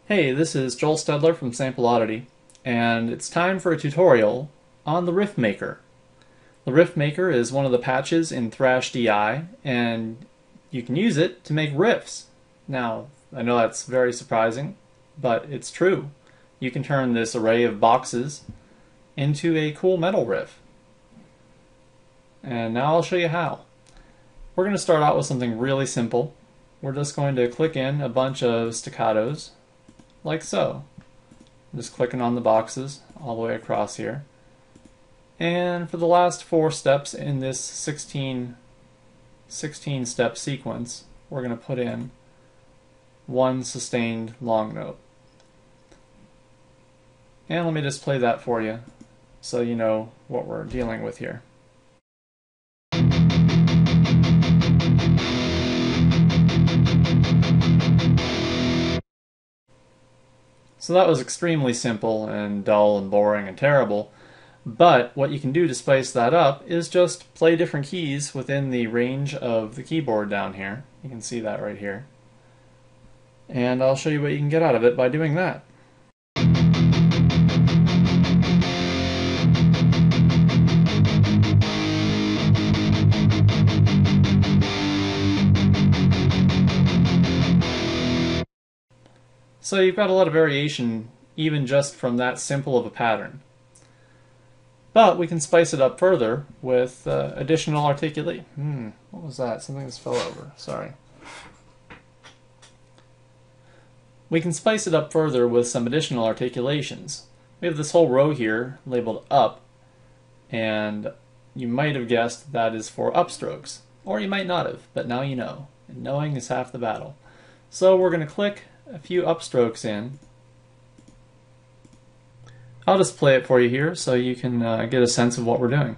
Hey, this is Joel Stedler from SampleOddity, and it's time for a tutorial on the Riffmaker. The Riffmaker is one of the patches in Thrash DI, and you can use it to make riffs. Now, I know that's very surprising, but it's true. You can turn this array of boxes into a cool metal riff. And now I'll show you how. We're going to start out with something really simple. We're just going to click in a bunch of staccatos, like so. I'm just clicking on the boxes all the way across here. And for the last 4 steps in this 16 step sequence, we're going to put in one sustained long note. And let me just play that for you so you know what we're dealing with here. So that was extremely simple and dull and boring and terrible, but what you can do to spice that up is just play different keys within the range of the keyboard down here. You can see that right here. And I'll show you what you can get out of it by doing that. So you've got a lot of variation even just from that simple of a pattern. But we can spice it up further with additional articulation. What was that? Something just fell over. Sorry. We can spice it up further with some additional articulations. We have this whole row here labeled up, and you might have guessed that is for upstrokes. Or you might not have, but now you know. And knowing is half the battle. So we're going to click a few upstrokes in. I'll just play it for you here so you can get a sense of what we're doing.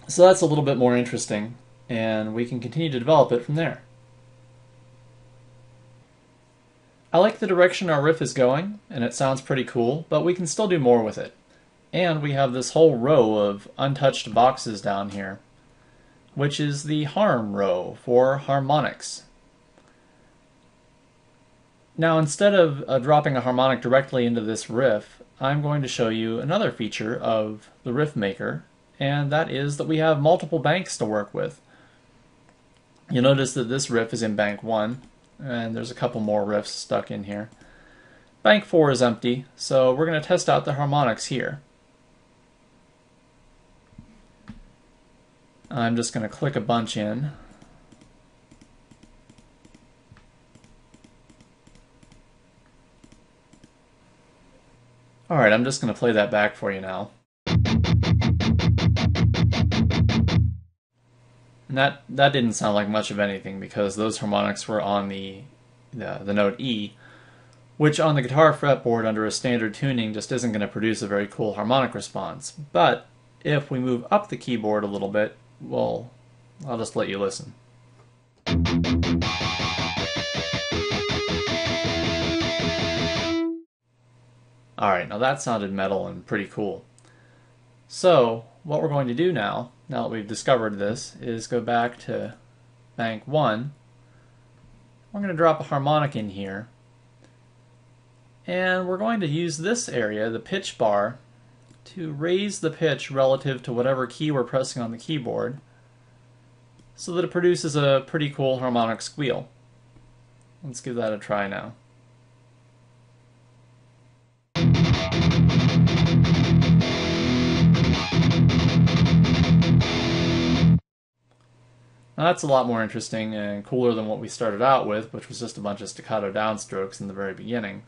So that's a little bit more interesting, and we can continue to develop it from there. I like the direction our riff is going, and it sounds pretty cool, but we can still do more with it. And we have this whole row of untouched boxes down here, which is the harm row for harmonics. Now, instead of dropping a harmonic directly into this riff, I'm going to show you another feature of the Riffmaker, and that is that we have multiple banks to work with. You'll notice that this riff is in bank 1, and there's a couple more riffs stuck in here. Bank 4 is empty, so we're going to test out the harmonics here. I'm just going to click a bunch in. Alright, I'm just going to play that back for you now. And that didn't sound like much of anything because those harmonics were on the note E, which on the guitar fretboard under a standard tuning just isn't going to produce a very cool harmonic response. But if we move up the keyboard a little bit, well, I'll just let you listen. Alright, now that sounded metal and pretty cool. So, what we're going to do now that we've discovered this, is go back to bank 1. We're going to drop a harmonic in here. And we're going to use this area, the pitch bar, to raise the pitch relative to whatever key we're pressing on the keyboard so that it produces a pretty cool harmonic squeal. Let's give that a try now. Now that's a lot more interesting and cooler than what we started out with, which was just a bunch of staccato downstrokes in the very beginning.